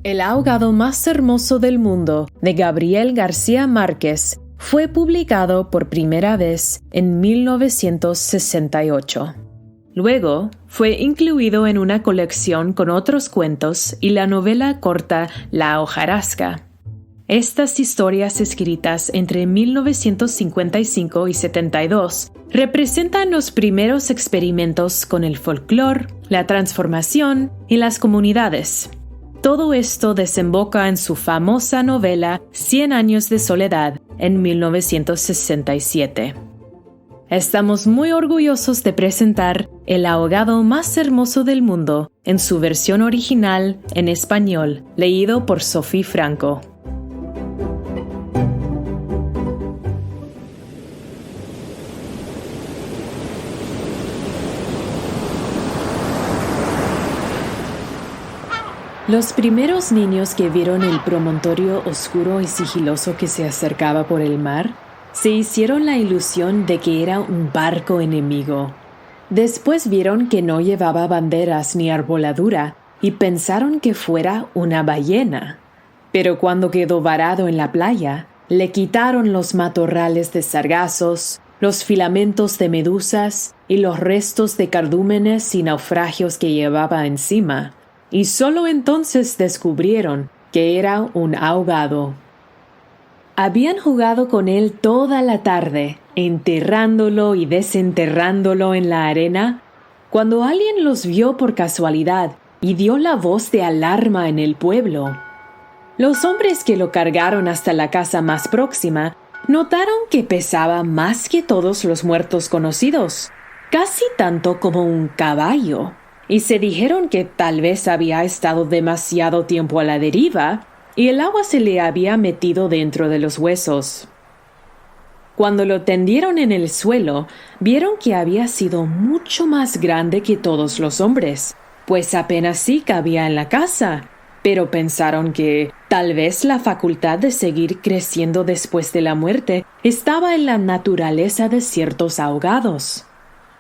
El ahogado más hermoso del mundo, de Gabriel García Márquez, fue publicado por primera vez en 1968. Luego, fue incluido en una colección con otros cuentos y la novela corta La hojarasca. Estas historias escritas entre 1955 y 72 representan los primeros experimentos con el folclore, la transformación y las comunidades. Todo esto desemboca en su famosa novela 100 años de soledad en 1967. Estamos muy orgullosos de presentar El ahogado más hermoso del mundo en su versión original en español, leído por Sophie Franco. Los primeros niños que vieron el promontorio oscuro y sigiloso que se acercaba por el mar, se hicieron la ilusión de que era un barco enemigo. Después vieron que no llevaba banderas ni arboladura y pensaron que fuera una ballena. Pero cuando quedó varado en la playa, le quitaron los matorrales de sargazos, los filamentos de medusas y los restos de cardúmenes y naufragios que llevaba encima. Y solo entonces descubrieron que era un ahogado. Habían jugado con él toda la tarde, enterrándolo y desenterrándolo en la arena, cuando alguien los vio por casualidad y dio la voz de alarma en el pueblo. Los hombres que lo cargaron hasta la casa más próxima notaron que pesaba más que todos los muertos conocidos, casi tanto como un caballo. Y se dijeron que tal vez había estado demasiado tiempo a la deriva y el agua se le había metido dentro de los huesos. Cuando lo tendieron en el suelo, vieron que había sido mucho más grande que todos los hombres, pues apenas sí cabía en la casa, pero pensaron que tal vez la facultad de seguir creciendo después de la muerte estaba en la naturaleza de ciertos ahogados.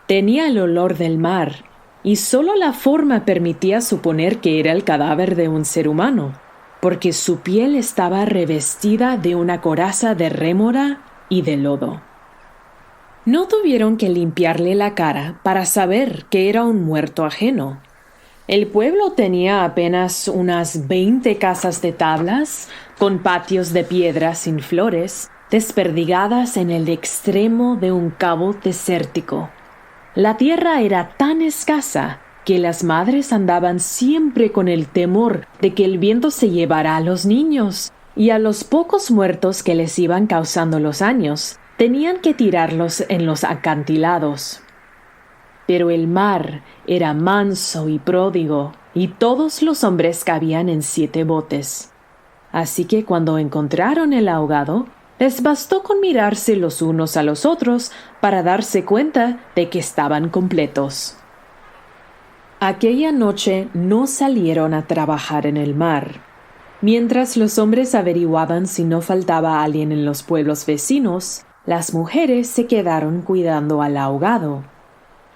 Tenía el olor del mar, y solo la forma permitía suponer que era el cadáver de un ser humano, porque su piel estaba revestida de una coraza de rémora y de lodo. No tuvieron que limpiarle la cara para saber que era un muerto ajeno. El pueblo tenía apenas unas 20 casas de tablas, con patios de piedra sin flores, desperdigadas en el extremo de un cabo desértico. La tierra era tan escasa que las madres andaban siempre con el temor de que el viento se llevara a los niños, y a los pocos muertos que les iban causando los años, tenían que tirarlos en los acantilados. Pero el mar era manso y pródigo, y todos los hombres cabían en 7 botes. Así que cuando encontraron el ahogado, les bastó con mirarse los unos a los otros para darse cuenta de que estaban completos. Aquella noche no salieron a trabajar en el mar. Mientras los hombres averiguaban si no faltaba alguien en los pueblos vecinos, las mujeres se quedaron cuidando al ahogado.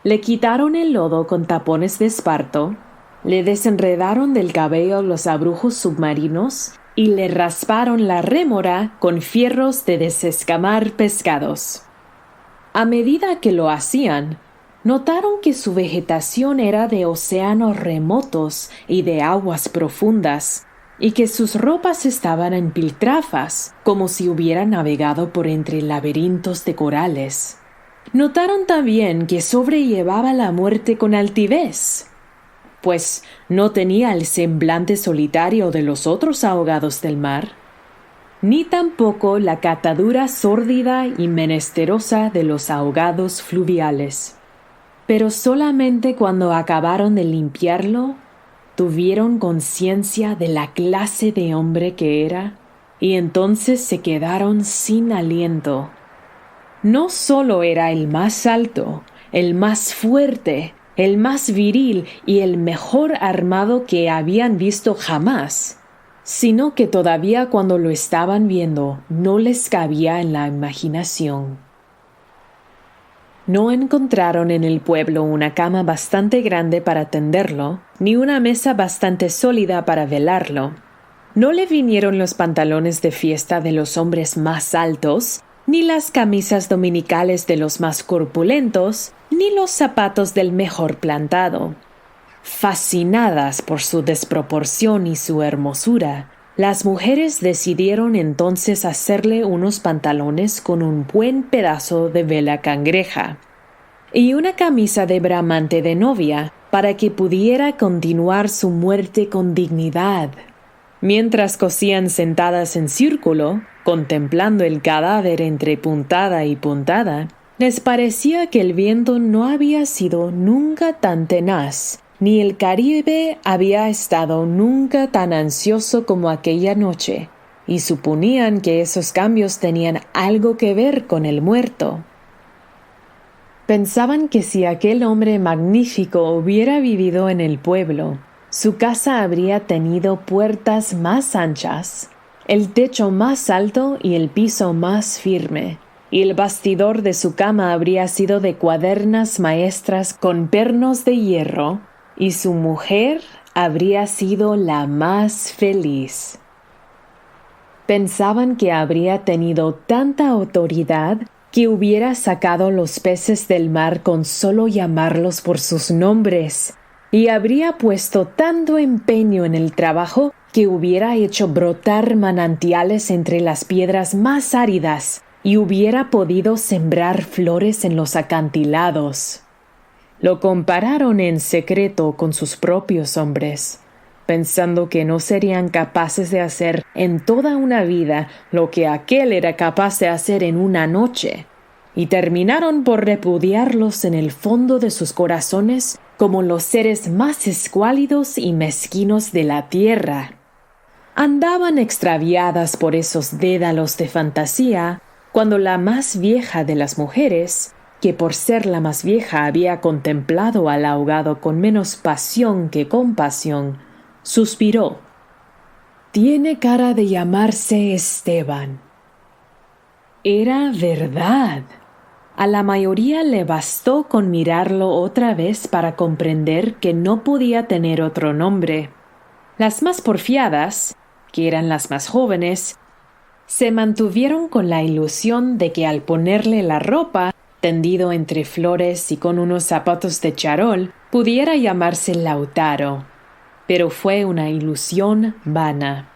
Le quitaron el lodo con tapones de esparto, le desenredaron del cabello los abrujos submarinos y le rasparon la rémora con fierros de desescamar pescados. A medida que lo hacían, notaron que su vegetación era de océanos remotos y de aguas profundas, y que sus ropas estaban en piltrafas, como si hubieran navegado por entre laberintos de corales. Notaron también que sobrellevaba la muerte con altivez, pues no tenía el semblante solitario de los otros ahogados del mar, ni tampoco la catadura sórdida y menesterosa de los ahogados fluviales. Pero solamente cuando acabaron de limpiarlo, tuvieron conciencia de la clase de hombre que era, y entonces se quedaron sin aliento. No solo era el más alto, el más fuerte, el más viril y el mejor armado que habían visto jamás, sino que todavía cuando lo estaban viendo no les cabía en la imaginación. No encontraron en el pueblo una cama bastante grande para tenderlo, ni una mesa bastante sólida para velarlo. No le vinieron los pantalones de fiesta de los hombres más altos, ni las camisas dominicales de los más corpulentos, ni los zapatos del mejor plantado. Fascinadas por su desproporción y su hermosura, las mujeres decidieron entonces hacerle unos pantalones con un buen pedazo de vela cangreja y una camisa de bramante de novia para que pudiera continuar su muerte con dignidad. Mientras cosían sentadas en círculo, contemplando el cadáver entre puntada y puntada, les parecía que el viento no había sido nunca tan tenaz, ni el Caribe había estado nunca tan ansioso como aquella noche, y suponían que esos cambios tenían algo que ver con el muerto. Pensaban que si aquel hombre magnífico hubiera vivido en el pueblo, su casa habría tenido puertas más anchas, el techo más alto y el piso más firme, y el bastidor de su cama habría sido de cuadernas maestras con pernos de hierro, y su mujer habría sido la más feliz. Pensaban que habría tenido tanta autoridad que hubiera sacado los peces del mar con solo llamarlos por sus nombres, y habría puesto tanto empeño en el trabajo que hubiera hecho brotar manantiales entre las piedras más áridas y hubiera podido sembrar flores en los acantilados. Lo compararon en secreto con sus propios hombres, pensando que no serían capaces de hacer en toda una vida lo que aquel era capaz de hacer en una noche, y terminaron por repudiarlos en el fondo de sus corazones como los seres más escuálidos y mezquinos de la tierra. Andaban extraviadas por esos dédalos de fantasía cuando la más vieja de las mujeres, que por ser la más vieja había contemplado al ahogado con menos pasión que compasión, suspiró. «Tiene cara de llamarse Esteban». Era verdad. A la mayoría le bastó con mirarlo otra vez para comprender que no podía tener otro nombre. Las más porfiadas, que eran las más jóvenes, se mantuvieron con la ilusión de que al ponerle la ropa, tendido entre flores y con unos zapatos de charol, pudiera llamarse Lautaro. Pero fue una ilusión vana.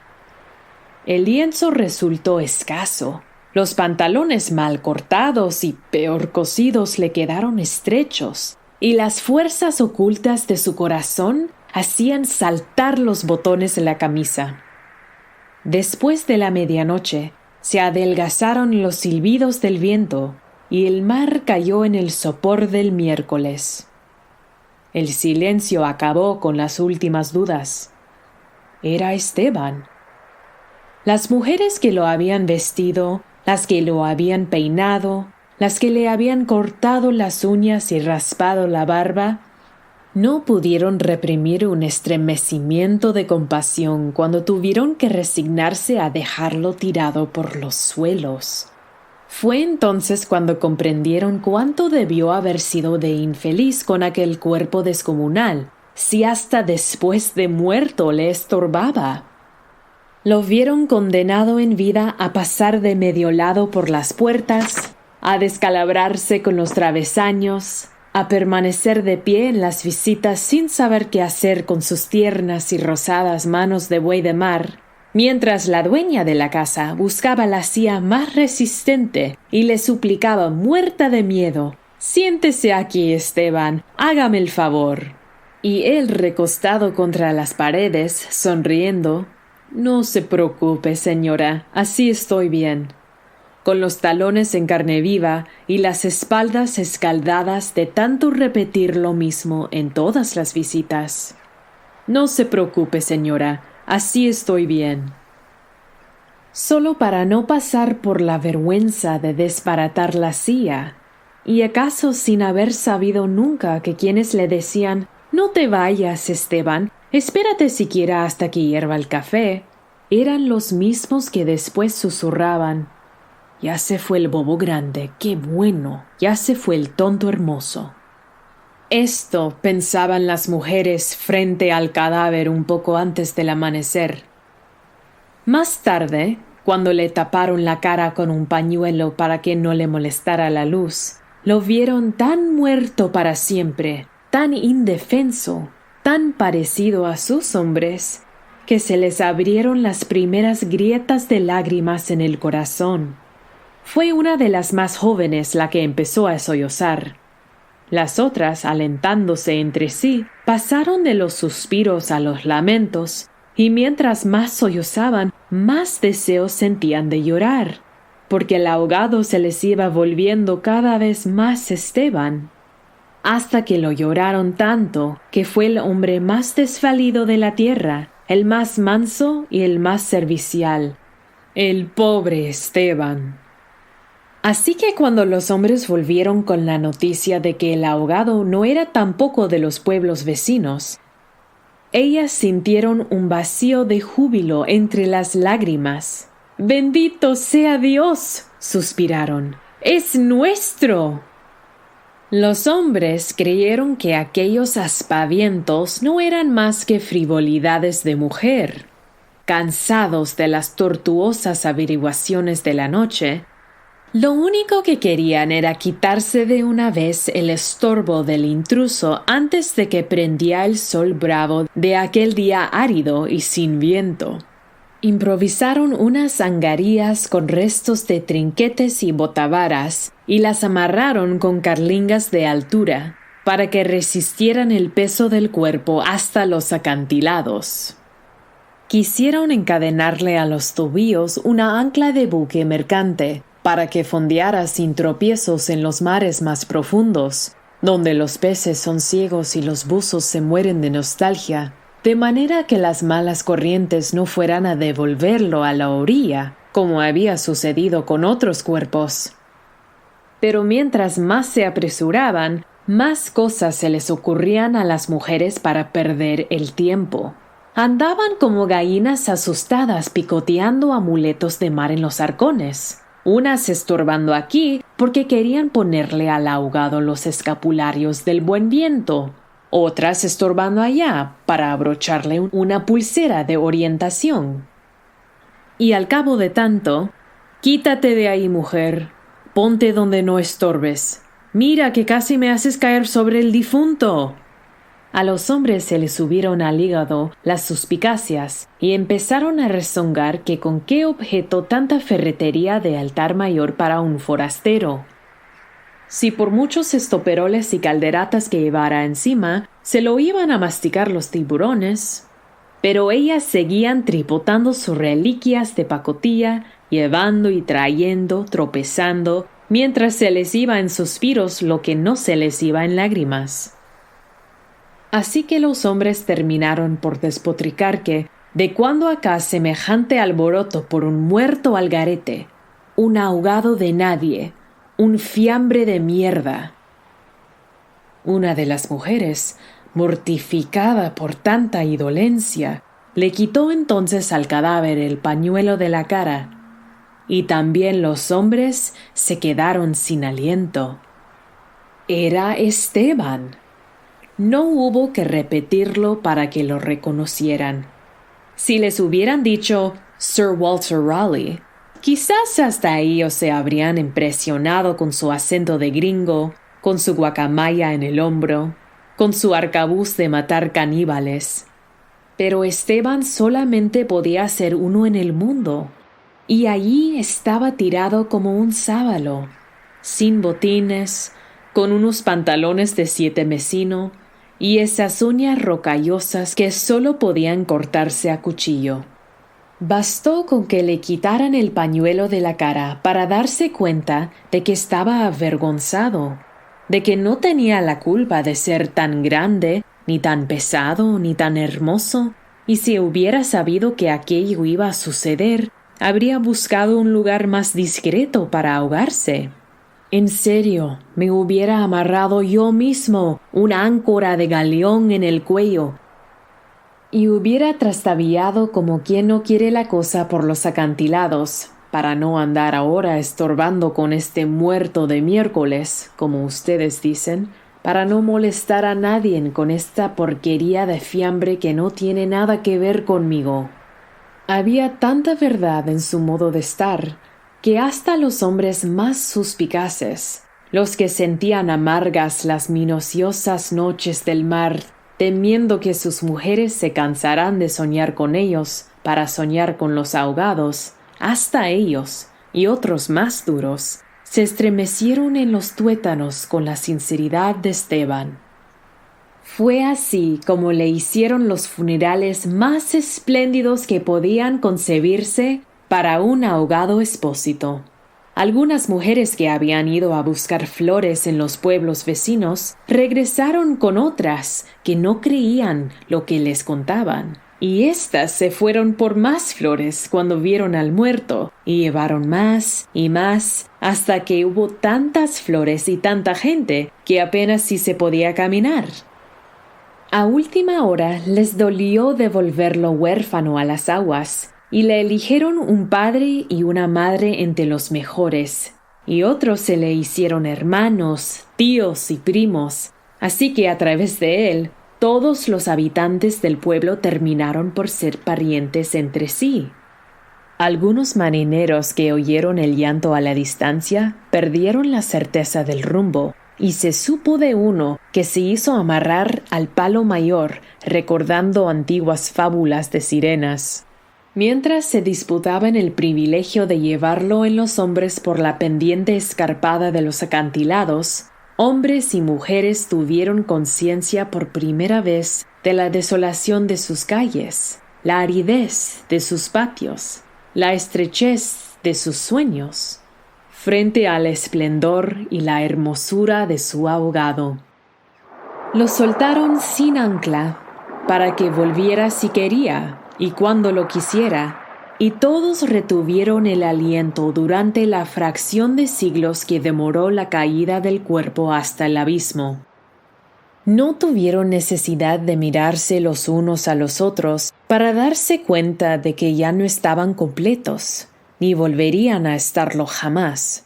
El lienzo resultó escaso. Los pantalones mal cortados y peor cosidos le quedaron estrechos, y las fuerzas ocultas de su corazón hacían saltar los botones de la camisa. Después de la medianoche, se adelgazaron los silbidos del viento, y el mar cayó en el sopor del miércoles. El silencio acabó con las últimas dudas. Era Esteban. Las mujeres que lo habían vestido, las que lo habían peinado, las que le habían cortado las uñas y raspado la barba, no pudieron reprimir un estremecimiento de compasión cuando tuvieron que resignarse a dejarlo tirado por los suelos. Fue entonces cuando comprendieron cuánto debió haber sido de infeliz con aquel cuerpo descomunal, si hasta después de muerto le estorbaba. Lo vieron condenado en vida a pasar de medio lado por las puertas, a descalabrarse con los travesaños, a permanecer de pie en las visitas sin saber qué hacer con sus tiernas y rosadas manos de buey de mar, mientras la dueña de la casa buscaba la silla más resistente y le suplicaba muerta de miedo: «Siéntese aquí, Esteban, hágame el favor». Y él, recostado contra las paredes, sonriendo: «No se preocupe, señora, así estoy bien», con los talones en carne viva y las espaldas escaldadas de tanto repetir lo mismo en todas las visitas. «No se preocupe, señora, así estoy bien». Solo para no pasar por la vergüenza de desbaratar la silla, y acaso sin haber sabido nunca que quienes le decían «No te vayas, Esteban, espérate siquiera hasta que hierva el café», eran los mismos que después susurraban «Ya se fue el bobo grande, qué bueno, ya se fue el tonto hermoso». Esto pensaban las mujeres frente al cadáver un poco antes del amanecer. Más tarde, cuando le taparon la cara con un pañuelo para que no le molestara la luz, lo vieron tan muerto para siempre, tan indefenso, tan parecido a sus hombres, que se les abrieron las primeras grietas de lágrimas en el corazón. Fue una de las más jóvenes la que empezó a sollozar. Las otras, alentándose entre sí, pasaron de los suspiros a los lamentos, y mientras más sollozaban, más deseos sentían de llorar, porque el ahogado se les iba volviendo cada vez más Esteban, hasta que lo lloraron tanto que fue el hombre más desvalido de la tierra, el más manso y el más servicial. El pobre Esteban. Así que cuando los hombres volvieron con la noticia de que el ahogado no era tampoco de los pueblos vecinos, ellas sintieron un vacío de júbilo entre las lágrimas. «¡Bendito sea Dios!», suspiraron. «¡Es nuestro!». Los hombres creyeron que aquellos aspavientos no eran más que frivolidades de mujer. Cansados de las tortuosas averiguaciones de la noche, lo único que querían era quitarse de una vez el estorbo del intruso antes de que prendía el sol bravo de aquel día árido y sin viento. Improvisaron unas angarías con restos de trinquetes y botavaras y las amarraron con carlingas de altura para que resistieran el peso del cuerpo hasta los acantilados. Quisieron encadenarle a los tobillos una ancla de buque mercante para que fondeara sin tropiezos en los mares más profundos, donde los peces son ciegos y los buzos se mueren de nostalgia, de manera que las malas corrientes no fueran a devolverlo a la orilla, como había sucedido con otros cuerpos. Pero mientras más se apresuraban, más cosas se les ocurrían a las mujeres para perder el tiempo. Andaban como gallinas asustadas picoteando amuletos de mar en los arcones, unas estorbando aquí porque querían ponerle al ahogado los escapularios del buen viento, otras estorbando allá para abrocharle una pulsera de orientación. Y al cabo de tanto, «Quítate de ahí, mujer, ponte donde no estorbes, mira que casi me haces caer sobre el difunto». A los hombres se les subieron al hígado las suspicacias y empezaron a rezongar que con qué objeto tanta ferretería de altar mayor para un forastero. Si por muchos estoperoles y calderatas que llevara encima, se lo iban a masticar los tiburones. Pero ellas seguían tripotando sus reliquias de pacotilla, llevando y trayendo, tropezando, mientras se les iba en suspiros lo que no se les iba en lágrimas. Así que los hombres terminaron por despotricar que, de cuando acá semejante alboroto por un muerto al garete, un ahogado de nadie, un fiambre de mierda. Una de las mujeres, mortificada por tanta indolencia, le quitó entonces al cadáver el pañuelo de la cara, y también los hombres se quedaron sin aliento. Era Esteban. No hubo que repetirlo para que lo reconocieran. Si les hubieran dicho Sir Walter Raleigh, quizás hasta ellos se habrían impresionado con su acento de gringo, con su guacamaya en el hombro, con su arcabuz de matar caníbales. Pero Esteban solamente podía ser uno en el mundo, y allí estaba tirado como un sábalo, sin botines, con unos pantalones de 7 mesino, y esas uñas rocallosas que solo podían cortarse a cuchillo. Bastó con que le quitaran el pañuelo de la cara para darse cuenta de que estaba avergonzado, de que no tenía la culpa de ser tan grande, ni tan pesado, ni tan hermoso, y si hubiera sabido que aquello iba a suceder, habría buscado un lugar más discreto para ahogarse. En serio, me hubiera amarrado yo mismo una áncora de galeón en el cuello y hubiera trastabillado como quien no quiere la cosa por los acantilados, para no andar ahora estorbando con este muerto de miércoles, como ustedes dicen, para no molestar a nadie con esta porquería de fiambre que no tiene nada que ver conmigo. Había tanta verdad en su modo de estar que hasta los hombres más suspicaces, los que sentían amargas las minuciosas noches del mar, temiendo que sus mujeres se cansarán de soñar con ellos para soñar con los ahogados, hasta ellos, y otros más duros, se estremecieron en los tuétanos con la sinceridad de Esteban. Fue así como le hicieron los funerales más espléndidos que podían concebirse para un ahogado expósito. Algunas mujeres que habían ido a buscar flores en los pueblos vecinos regresaron con otras que no creían lo que les contaban. Y éstas se fueron por más flores cuando vieron al muerto, y llevaron más y más, hasta que hubo tantas flores y tanta gente que apenas si se podía caminar. A última hora les dolió devolverlo huérfano a las aguas, y le eligieron un padre y una madre entre los mejores, y otros se le hicieron hermanos, tíos y primos, así que a través de él todos los habitantes del pueblo terminaron por ser parientes entre sí. Algunos marineros que oyeron el llanto a la distancia perdieron la certeza del rumbo, y se supo de uno que se hizo amarrar al palo mayor recordando antiguas fábulas de sirenas. Mientras se disputaban el privilegio de llevarlo en los hombres por la pendiente escarpada de los acantilados, hombres y mujeres tuvieron conciencia por primera vez de la desolación de sus calles, la aridez de sus patios, la estrechez de sus sueños, frente al esplendor y la hermosura de su ahogado. Lo soltaron sin ancla, para que volviera si quería y cuando lo quisiera, y todos retuvieron el aliento durante la fracción de siglos que demoró la caída del cuerpo hasta el abismo. No tuvieron necesidad de mirarse los unos a los otros para darse cuenta de que ya no estaban completos, ni volverían a estarlo jamás.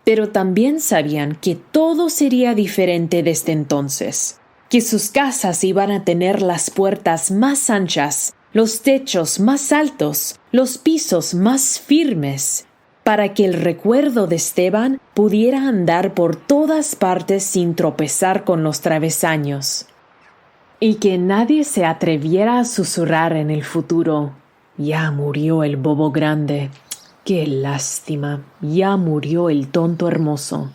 Pero también sabían que todo sería diferente desde entonces, que sus casas iban a tener las puertas más anchas, los techos más altos, los pisos más firmes, para que el recuerdo de Esteban pudiera andar por todas partes sin tropezar con los travesaños. Y que nadie se atreviera a susurrar en el futuro: «Ya murió el bobo grande. ¡Qué lástima! Ya murió el tonto hermoso».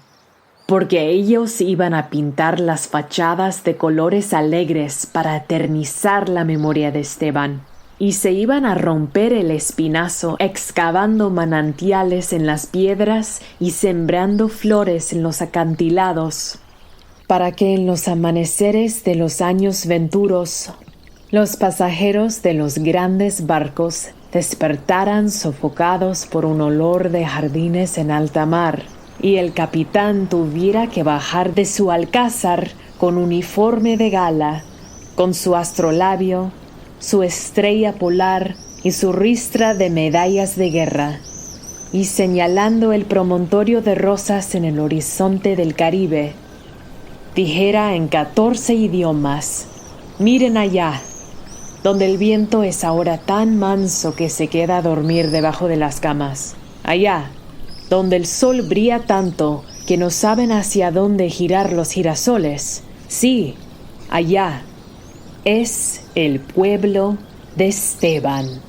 Porque ellos iban a pintar las fachadas de colores alegres para eternizar la memoria de Esteban, y se iban a romper el espinazo excavando manantiales en las piedras y sembrando flores en los acantilados, para que en los amaneceres de los años venturos los pasajeros de los grandes barcos despertaran sofocados por un olor de jardines en alta mar, y el capitán tuviera que bajar de su alcázar con uniforme de gala, con su astrolabio, su estrella polar y su ristra de medallas de guerra, y señalando el promontorio de rosas en el horizonte del Caribe, dijera en 14 idiomas: «Miren allá, donde el viento es ahora tan manso que se queda a dormir debajo de las camas. Allá, donde el sol brilla tanto que no saben hacia dónde girar los girasoles. Sí, allá es el pueblo de Esteban».